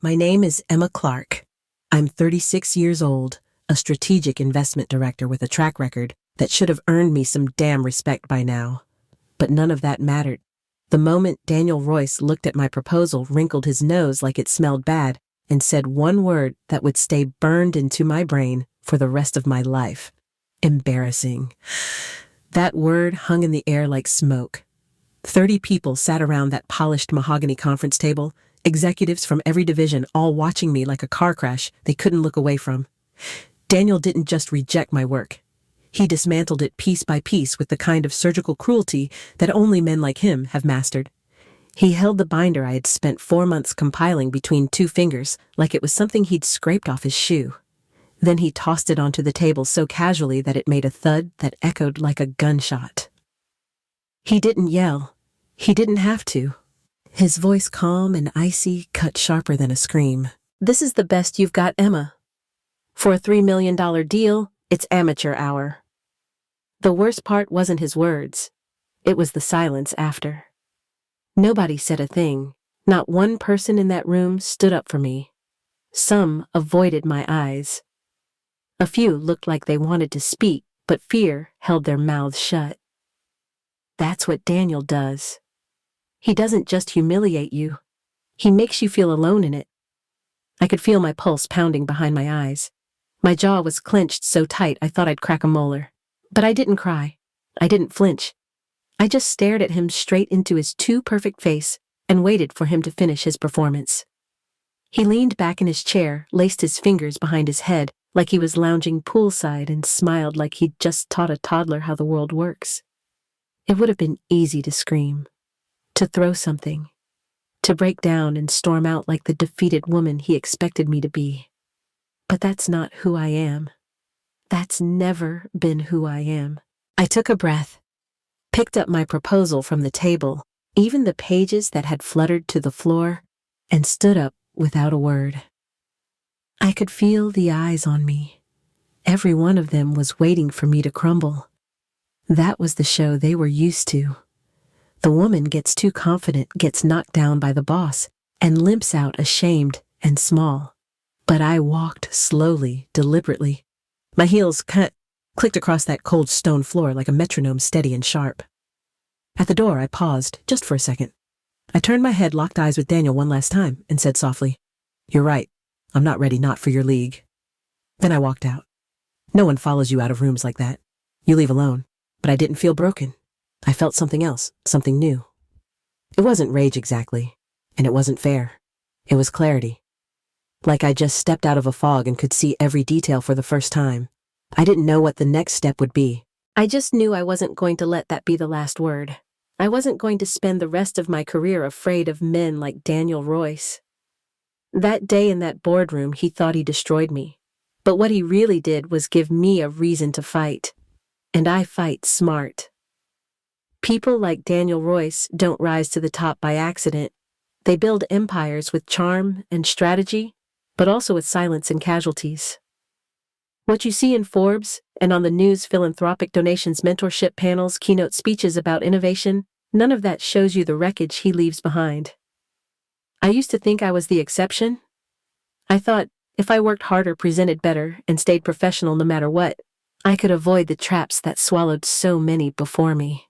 My name is Emma Clark. I'm 36 years old, a strategic investment director with a track record that should have earned me some damn respect by now. But none of that mattered. The moment Daniel Royce looked at my proposal, wrinkled his nose like it smelled bad, and said one word that would stay burned into my brain for the rest of my life. Embarrassing. That word hung in the air like smoke. 30 people sat around that polished mahogany conference table, executives from every division all watching me like a car crash they couldn't look away from. Daniel didn't just reject my work. He dismantled it piece by piece with the kind of surgical cruelty that only men like him have mastered. He held the binder I had spent 4 months compiling between two fingers like it was something he'd scraped off his shoe. Then he tossed it onto the table so casually that it made a thud that echoed like a gunshot. He didn't yell. He didn't have to. His voice calm and icy, cut sharper than a scream. "This is the best you've got, Emma. For a $3 million deal, it's amateur hour." The worst part wasn't his words. It was the silence after. Nobody said a thing. Not one person in that room stood up for me. Some avoided my eyes. A few looked like they wanted to speak, but fear held their mouths shut. That's what Daniel does. He doesn't just humiliate you. He makes you feel alone in it. I could feel my pulse pounding behind my eyes. My jaw was clenched so tight I thought I'd crack a molar. But I didn't cry. I didn't flinch. I just stared at him straight into his too-perfect face and waited for him to finish his performance. He leaned back in his chair, laced his fingers behind his head like he was lounging poolside, and smiled like he'd just taught a toddler how the world works. It would have been easy to scream, to throw something, to break down and storm out like the defeated woman he expected me to be. But that's not who I am. That's never been who I am. I took a breath, picked up my proposal from the table, even the pages that had fluttered to the floor, and stood up without a word. I could feel the eyes on me. Every one of them was waiting for me to crumble. That was the show they were used to. The woman gets too confident, gets knocked down by the boss, and limps out ashamed and small. But I walked slowly, deliberately. My heels clicked across that cold stone floor like a metronome, steady and sharp. At the door, I paused, just for a second. I turned my head, locked eyes with Daniel one last time, and said softly, "You're right. I'm not ready, not for your league." Then I walked out. No one follows you out of rooms like that. You leave alone. But I didn't feel broken. I felt something else, something new. It wasn't rage exactly, and it wasn't fair. It was clarity. Like I just stepped out of a fog and could see every detail for the first time. I didn't know what the next step would be. I just knew I wasn't going to let that be the last word. I wasn't going to spend the rest of my career afraid of men like Daniel Royce. That day in that boardroom, he thought he destroyed me. But what he really did was give me a reason to fight. And I fight smart. People like Daniel Royce don't rise to the top by accident. They build empires with charm and strategy, but also with silence and casualties. What you see in Forbes and on the news, philanthropic donations, mentorship panels, keynote speeches about innovation, none of that shows you the wreckage he leaves behind. I used to think I was the exception. I thought if I worked harder, presented better, and stayed professional no matter what, I could avoid the traps that swallowed so many before me.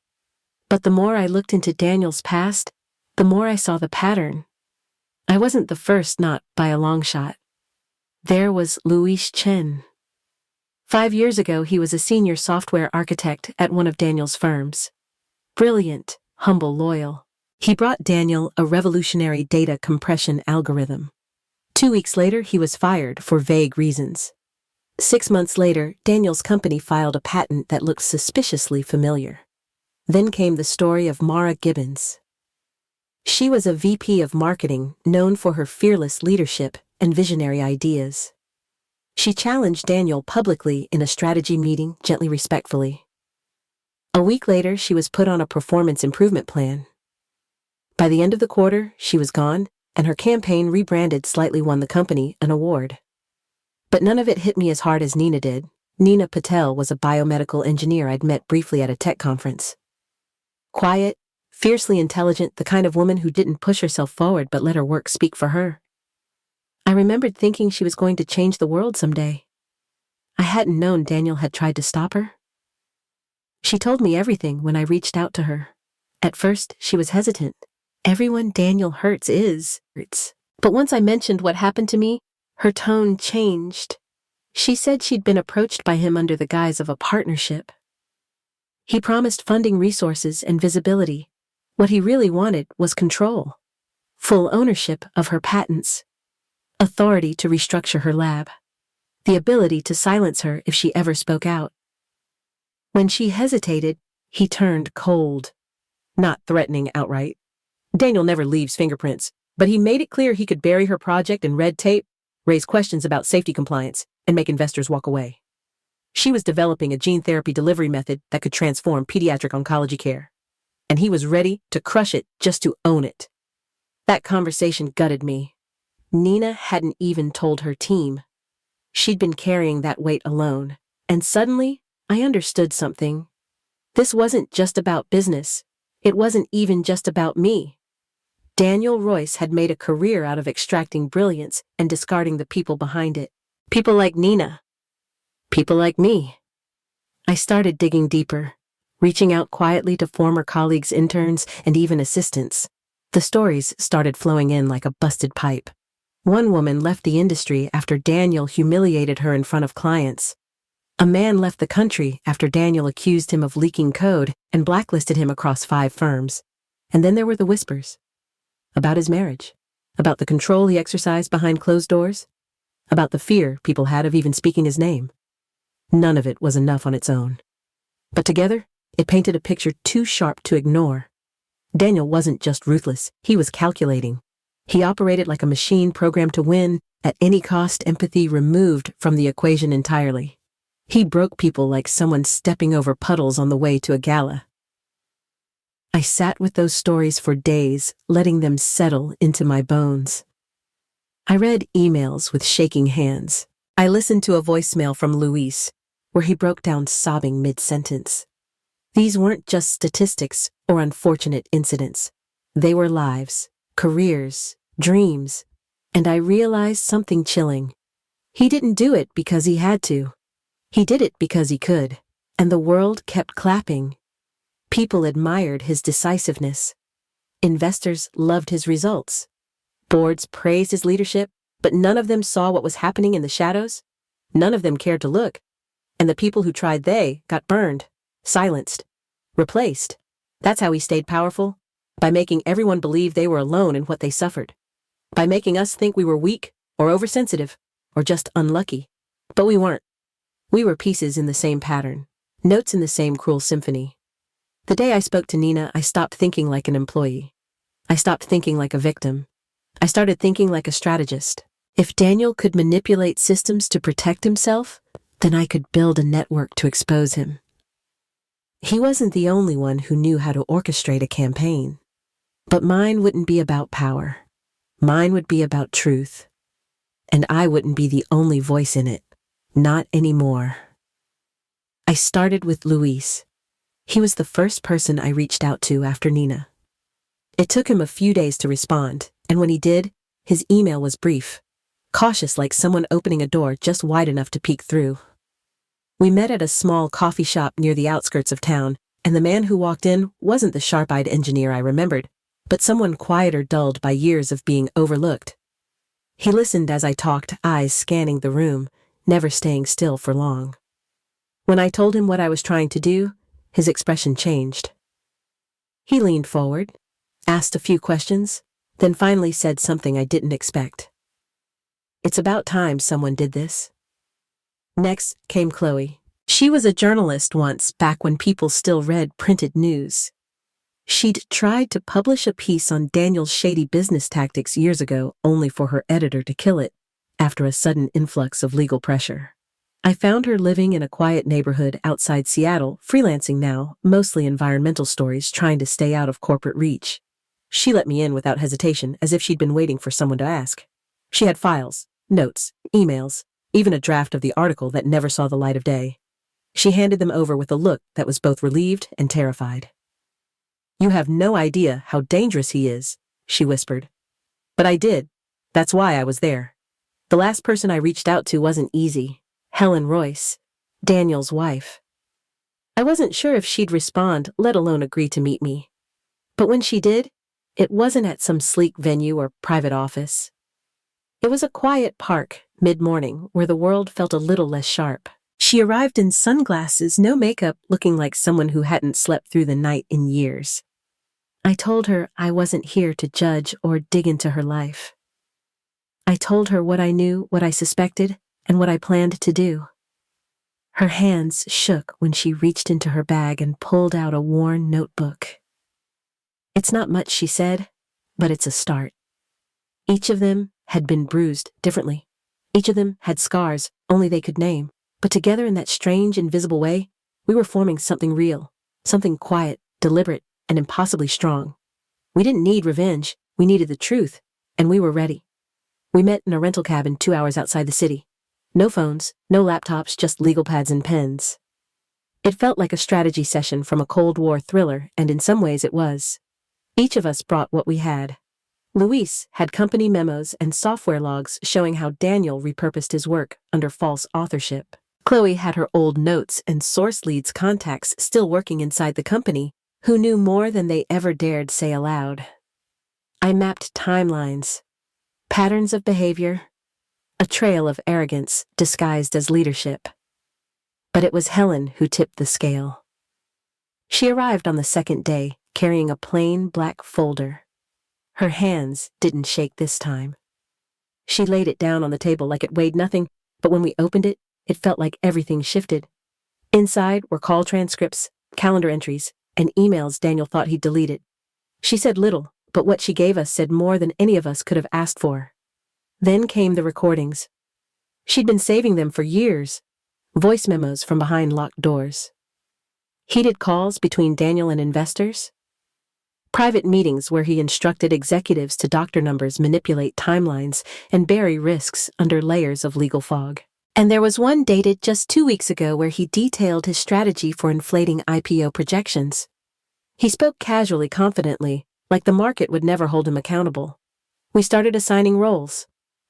But the more I looked into Daniel's past, the more I saw the pattern. I wasn't the first, not by a long shot. There was Luis Chen. 5 years ago, he was a senior software architect at one of Daniel's firms. Brilliant, humble, loyal. He brought Daniel a revolutionary data compression algorithm. 2 weeks later, he was fired for vague reasons. 6 months later, Daniel's company filed a patent that looked suspiciously familiar. Then came the story of Mara Gibbons. She was a VP of marketing known for her fearless leadership and visionary ideas. She challenged Daniel publicly in a strategy meeting, gently, respectfully. A week later, she was put on a performance improvement plan. By the end of the quarter, she was gone, and her campaign, rebranded slightly, won the company an award. But none of it hit me as hard as Nina did. Nina Patel was a biomedical engineer I'd met briefly at a tech conference. Quiet, fiercely intelligent, the kind of woman who didn't push herself forward but let her work speak for her. I remembered thinking she was going to change the world someday. I hadn't known Daniel had tried to stop her. She told me everything when I reached out to her. At first, she was hesitant. Everyone Daniel hurts. But once I mentioned what happened to me, her tone changed. She said she'd been approached by him under the guise of a partnership. He promised funding, resources, and visibility. What he really wanted was control. Full ownership of her patents. Authority to restructure her lab. The ability to silence her if she ever spoke out. When she hesitated, he turned cold. Not threatening outright. Daniel never leaves fingerprints, but he made it clear he could bury her project in red tape, raise questions about safety compliance, and make investors walk away. She was developing a gene therapy delivery method that could transform pediatric oncology care. And he was ready to crush it just to own it. That conversation gutted me. Nina hadn't even told her team. She'd been carrying that weight alone. And suddenly, I understood something. This wasn't just about business. It wasn't even just about me. Daniel Royce had made a career out of extracting brilliance and discarding the people behind it. People like Nina. People like me. I started digging deeper, reaching out quietly to former colleagues, interns, and even assistants. The stories started flowing in like a busted pipe. One woman left the industry after Daniel humiliated her in front of clients. A man left the country after Daniel accused him of leaking code and blacklisted him across 5 firms. And then there were the whispers. About his marriage. About the control he exercised behind closed doors. About the fear people had of even speaking his name. None of it was enough on its own. But together, it painted a picture too sharp to ignore. Daniel wasn't just ruthless, he was calculating. He operated like a machine programmed to win, at any cost, empathy removed from the equation entirely. He broke people like someone stepping over puddles on the way to a gala. I sat with those stories for days, letting them settle into my bones. I read emails with shaking hands. I listened to a voicemail from Luis, where he broke down sobbing mid-sentence. These weren't just statistics or unfortunate incidents. They were lives, careers, dreams, and I realized something chilling. He didn't do it because he had to. He did it because he could, and the world kept clapping. People admired his decisiveness. Investors loved his results. Boards praised his leadership, but none of them saw what was happening in the shadows. None of them cared to look. And the people who tried, they got burned, silenced, replaced. That's how he stayed powerful, by making everyone believe they were alone in what they suffered. By making us think we were weak, or oversensitive, or just unlucky. But we weren't. We were pieces in the same pattern, notes in the same cruel symphony. The day I spoke to Nina, I stopped thinking like an employee. I stopped thinking like a victim. I started thinking like a strategist. If Daniel could manipulate systems to protect himself, then I could build a network to expose him. He wasn't the only one who knew how to orchestrate a campaign. But mine wouldn't be about power. Mine would be about truth. And I wouldn't be the only voice in it. Not anymore. I started with Luis. He was the first person I reached out to after Nina. It took him a few days to respond, and when he did, his email was brief, cautious like someone opening a door just wide enough to peek through. We met at a small coffee shop near the outskirts of town, and the man who walked in wasn't the sharp-eyed engineer I remembered, but someone quieter, dulled by years of being overlooked. He listened as I talked, eyes scanning the room, never staying still for long. When I told him what I was trying to do, his expression changed. He leaned forward, asked a few questions, then finally said something I didn't expect. "It's about time someone did this." Next came Chloe. She was a journalist once, back when people still read printed news. She'd tried to publish a piece on Daniel's shady business tactics years ago, only for her editor to kill it, after a sudden influx of legal pressure. I found her living in a quiet neighborhood outside Seattle, freelancing now, mostly environmental stories, trying to stay out of corporate reach. She let me in without hesitation, as if she'd been waiting for someone to ask. She had files, notes, emails, even a draft of the article that never saw the light of day. She handed them over with a look that was both relieved and terrified. "You have no idea how dangerous he is," she whispered. "But I did. That's why I was there." The last person I reached out to wasn't easy. Helen Royce, Daniel's wife. I wasn't sure if she'd respond, let alone agree to meet me. But when she did, it wasn't at some sleek venue or private office. It was a quiet park, mid-morning, where the world felt a little less sharp. She arrived in sunglasses, no makeup, looking like someone who hadn't slept through the night in years. I told her I wasn't here to judge or dig into her life. I told her what I knew, what I suspected, and what I planned to do. Her hands shook when she reached into her bag and pulled out a worn notebook. It's not much, she said, but it's a start. Each of them had been bruised differently. Each of them had scars only they could name. But together in that strange, invisible way, we were forming something real, something quiet, deliberate, and impossibly strong. We didn't need revenge, we needed the truth, and we were ready. We met in a rental cabin 2 hours outside the city. No phones, no laptops, just legal pads and pens. It felt like a strategy session from a Cold War thriller, and in some ways it was. Each of us brought what we had. Luis had company memos and software logs showing how Daniel repurposed his work under false authorship. Chloe had her old notes and source leads contacts still working inside the company, who knew more than they ever dared say aloud. I mapped timelines, patterns of behavior, a trail of arrogance disguised as leadership. But it was Helen who tipped the scale. She arrived on the second day, carrying a plain black folder. Her hands didn't shake this time. She laid it down on the table like it weighed nothing, but when we opened it, it felt like everything shifted. Inside were call transcripts, calendar entries, and emails Daniel thought he'd deleted. She said little, but what she gave us said more than any of us could have asked for. Then came the recordings. She'd been saving them for years, voice memos from behind locked doors. Heated calls between Daniel and investors. Private meetings where he instructed executives to doctor numbers, manipulate timelines, and bury risks under layers of legal fog. And there was one dated just 2 weeks ago where he detailed his strategy for inflating IPO projections. He spoke casually, confidently, like the market would never hold him accountable. We started assigning roles.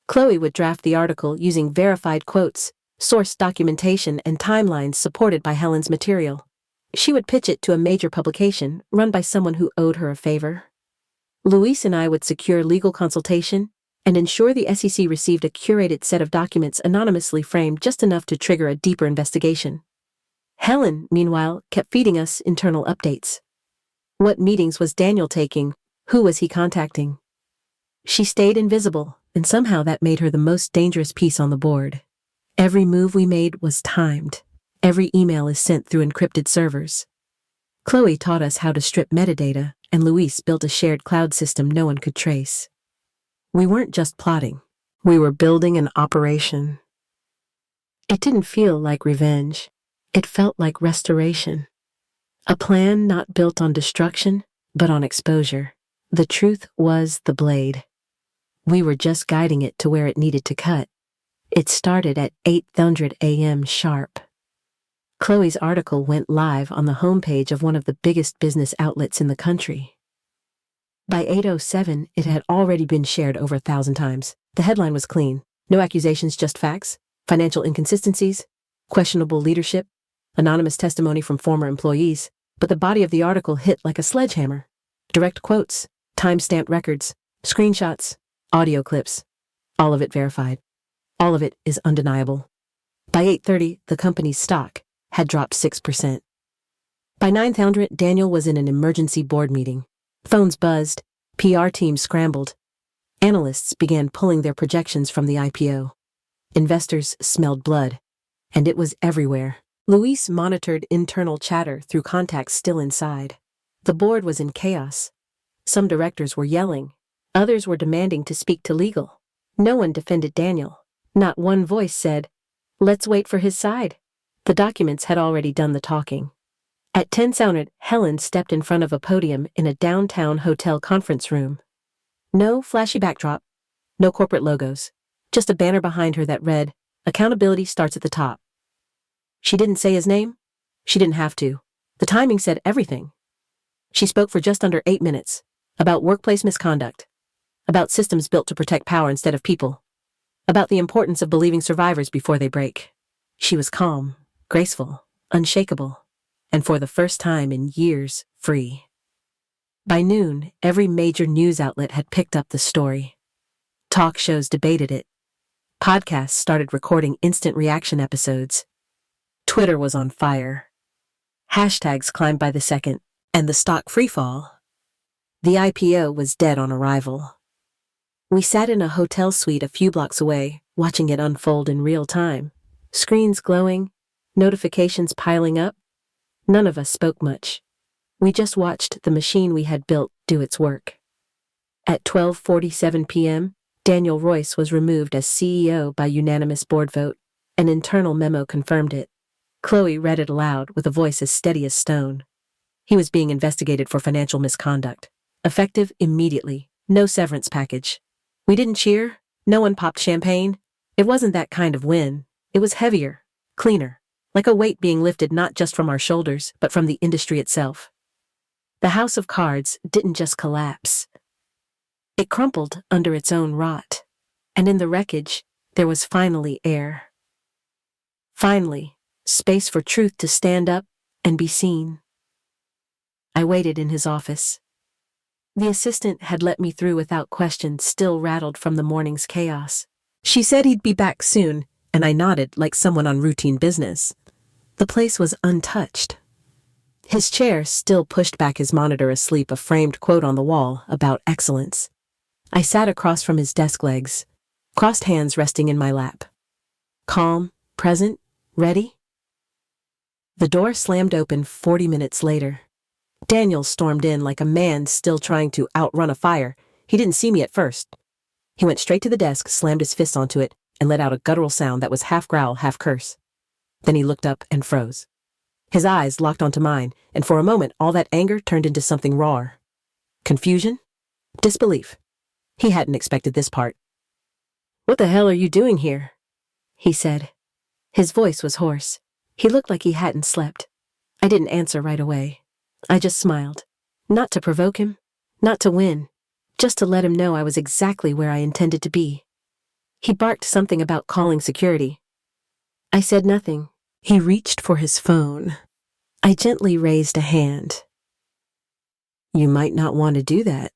Chloe would draft the article using verified quotes, sourced documentation, and timelines supported by Helen's material. She would pitch it to a major publication, run by someone who owed her a favor. Luis and I would secure legal consultation and ensure the SEC received a curated set of documents anonymously framed just enough to trigger a deeper investigation. Helen, meanwhile, kept feeding us internal updates. What meetings was Daniel taking? Who was he contacting? She stayed invisible, and somehow that made her the most dangerous piece on the board. Every move we made was timed. Every email is sent through encrypted servers. Chloe taught us how to strip metadata, and Luis built a shared cloud system no one could trace. We weren't just plotting. We were building an operation. It didn't feel like revenge. It felt like restoration. A plan not built on destruction, but on exposure. The truth was the blade. We were just guiding it to where it needed to cut. It started at 8:00 a.m. sharp. Chloe's article went live on the homepage of one of the biggest business outlets in the country. By 8:07, it had already been shared over 1,000 times. The headline was clean. No accusations, just facts, financial inconsistencies, questionable leadership, anonymous testimony from former employees. But the body of the article hit like a sledgehammer. Direct quotes, time-stamped records, screenshots, audio clips. All of it verified. All of it is undeniable. By 8:30, the company's stock had dropped 6%. By 9:00, Daniel was in an emergency board meeting. Phones buzzed, PR teams scrambled. Analysts began pulling their projections from the IPO. Investors smelled blood, and it was everywhere. Luis monitored internal chatter through contacts still inside. The board was in chaos. Some directors were yelling. Others were demanding to speak to legal. No one defended Daniel. Not one voice said, "Let's wait for his side." The documents had already done the talking. At 10:00, Helen stepped in front of a podium in a downtown hotel conference room. No flashy backdrop, no corporate logos, just a banner behind her that read, "Accountability starts at the top." She didn't say his name. She didn't have to. The timing said everything. She spoke for just under 8 minutes, about workplace misconduct, about systems built to protect power instead of people, about the importance of believing survivors before they break. She was calm, graceful, unshakable, and for the first time in years, free. By noon, every major news outlet had picked up the story. Talk shows debated it. Podcasts started recording instant reaction episodes. Twitter was on fire. Hashtags climbed by the second, and the stock freefall. The IPO was dead on arrival. We sat in a hotel suite a few blocks away, watching it unfold in real time. Screens glowing, notifications piling up. None of us spoke much. We just watched the machine we had built do its work. At 12:47 p.m., Daniel Royce was removed as CEO by unanimous board vote. An internal memo confirmed it. Chloe read it aloud with a voice as steady as stone. He was being investigated for financial misconduct. Effective immediately. No severance package. We didn't cheer. No one popped champagne. It wasn't that kind of win. It was heavier, cleaner, like a weight being lifted not just from our shoulders, but from the industry itself. The house of cards didn't just collapse. It crumpled under its own rot. And in the wreckage, there was finally air. Finally, space for truth to stand up and be seen. I waited in his office. The assistant had let me through without question, still rattled from the morning's chaos. She said he'd be back soon, and I nodded like someone on routine business. The place was untouched. His chair still pushed back his monitor asleep, a framed quote on the wall about excellence. I sat across from his desk legs, crossed hands resting in my lap. Calm, present, ready? The door slammed open 40 minutes later. Daniel stormed in like a man still trying to outrun a fire. He didn't see me at first. He went straight to the desk, slammed his fist onto it, and let out a guttural sound that was half growl, half curse. Then he looked up and froze. His eyes locked onto mine, and for a moment all that anger turned into something rawer. Confusion? Disbelief. He hadn't expected this part. "What the hell are you doing here?" he said. His voice was hoarse. He looked like he hadn't slept. I didn't answer right away. I just smiled. Not to provoke him, not to win, just to let him know I was exactly where I intended to be. He barked something about calling security. I said nothing. He reached for his phone. I gently raised a hand. "You might not want to do that."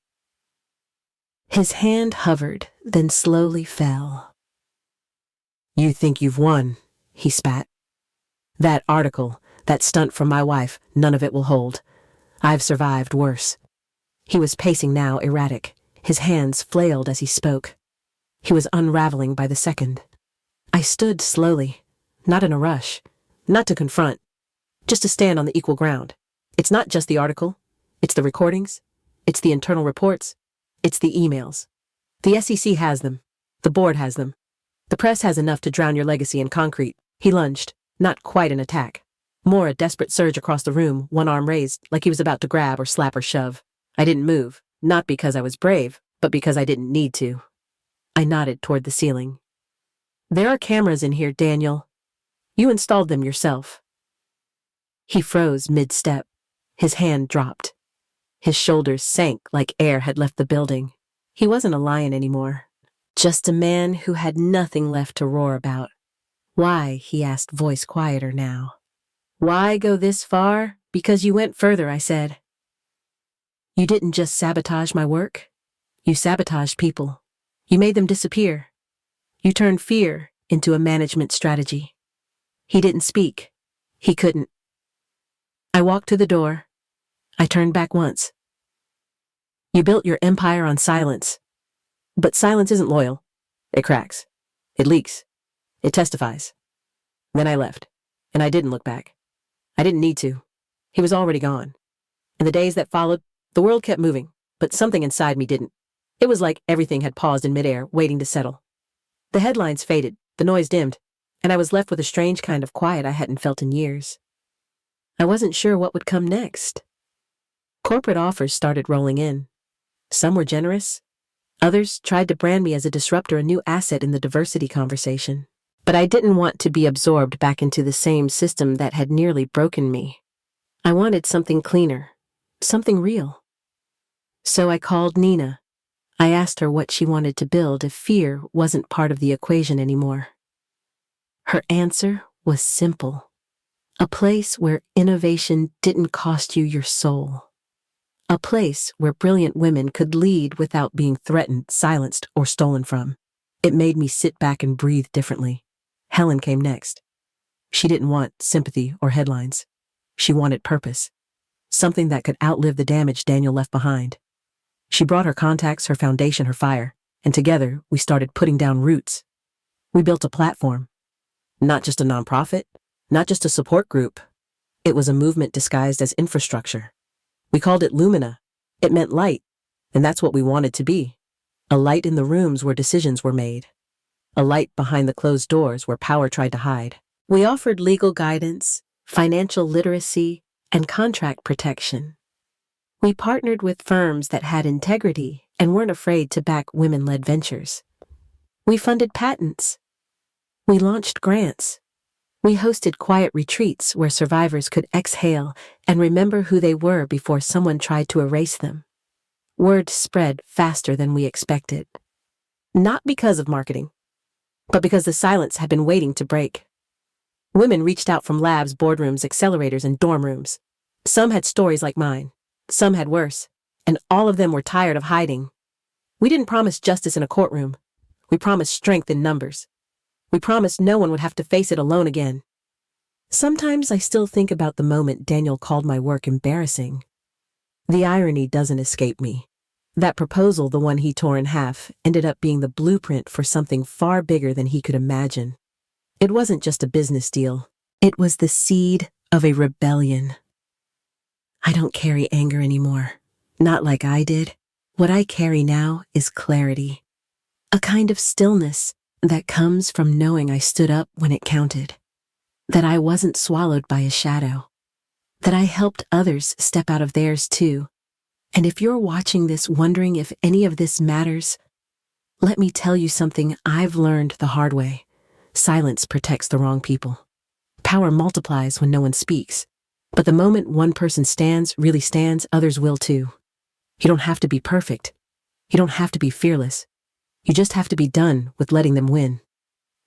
His hand hovered, then slowly fell. "You think you've won," he spat. "That article, that stunt from my wife, none of it will hold. I've survived worse." He was pacing now, erratic. His hands flailed as he spoke. He was unraveling by the second. I stood slowly, not in a rush, not to confront, just to stand on the equal ground. It's not just the article. It's the recordings. It's the internal reports. It's the emails. The SEC has them. The board has them. The press has enough to drown your legacy in concrete. He lunged, not quite an attack. More a desperate surge across the room, one arm raised, like he was about to grab or slap or shove. I didn't move, not because I was brave, but because I didn't need to. I nodded toward the ceiling. "There are cameras in here, Daniel. You installed them yourself." He froze mid-step. His hand dropped. His shoulders sank like air had left the building. He wasn't a lion anymore. Just a man who had nothing left to roar about. "Why?" he asked, voice quieter now. "Why go this far? Because you went further," I said. "You didn't just sabotage my work. You sabotaged people. You made them disappear. You turned fear into a management strategy." He didn't speak. He couldn't. I walked to the door. I turned back once. "You built your empire on silence. But silence isn't loyal. It cracks. It leaks. It testifies." Then I left, and I didn't look back. I didn't need to. He was already gone. In the days that followed, the world kept moving, but something inside me didn't. It was like everything had paused in midair, waiting to settle. The headlines faded, the noise dimmed, and I was left with a strange kind of quiet I hadn't felt in years. I wasn't sure what would come next. Corporate offers started rolling in. Some were generous. Others tried to brand me as a disruptor, a new asset in the diversity conversation. But I didn't want to be absorbed back into the same system that had nearly broken me. I wanted something cleaner, something real. So I called Nina. I asked her what she wanted to build if fear wasn't part of the equation anymore. Her answer was simple. A place where innovation didn't cost you your soul. A place where brilliant women could lead without being threatened, silenced, or stolen from. It made me sit back and breathe differently. Helen came next. She didn't want sympathy or headlines. She wanted purpose. Something that could outlive the damage Daniel left behind. She brought her contacts, her foundation, her fire, and together we started putting down roots. We built a platform. Not just a nonprofit, not just a support group. It was a movement disguised as infrastructure. We called it Lumina. It meant light, and that's what we wanted to be. A light in the rooms where decisions were made. A light behind the closed doors where power tried to hide. We offered legal guidance, financial literacy, and contract protection. We partnered with firms that had integrity and weren't afraid to back women-led ventures. We funded patents. We launched grants. We hosted quiet retreats where survivors could exhale and remember who they were before someone tried to erase them. Word spread faster than we expected. Not because of marketing, but because the silence had been waiting to break. Women reached out from labs, boardrooms, accelerators, and dorm rooms. Some had stories like mine. Some had worse. And all of them were tired of hiding. We didn't promise justice in a courtroom. We promised strength in numbers. We promised no one would have to face it alone again. Sometimes I still think about the moment Daniel called my work embarrassing. The irony doesn't escape me. That proposal, the one he tore in half, ended up being the blueprint for something far bigger than he could imagine. It wasn't just a business deal. It was the seed of a rebellion. I don't carry anger anymore. Not like I did. What I carry now is clarity. A kind of stillness that comes from knowing I stood up when it counted. That I wasn't swallowed by a shadow. That I helped others step out of theirs too. And if you're watching this wondering if any of this matters, let me tell you something I've learned the hard way. Silence protects the wrong people. Power multiplies when no one speaks. But the moment one person stands, really stands, others will too. You don't have to be perfect. You don't have to be fearless. You just have to be done with letting them win.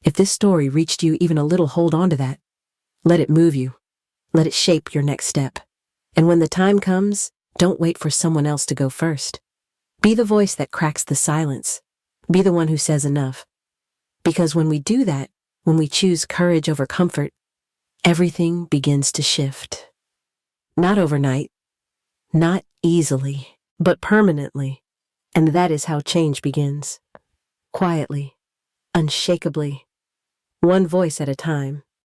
If this story reached you even a little, hold on to that. Let it move you. Let it shape your next step. And when the time comes, don't wait for someone else to go first. Be the voice that cracks the silence. Be the one who says enough. Because when we do that, when we choose courage over comfort, everything begins to shift. Not overnight, not easily, but permanently. And that is how change begins. Quietly, unshakably, one voice at a time.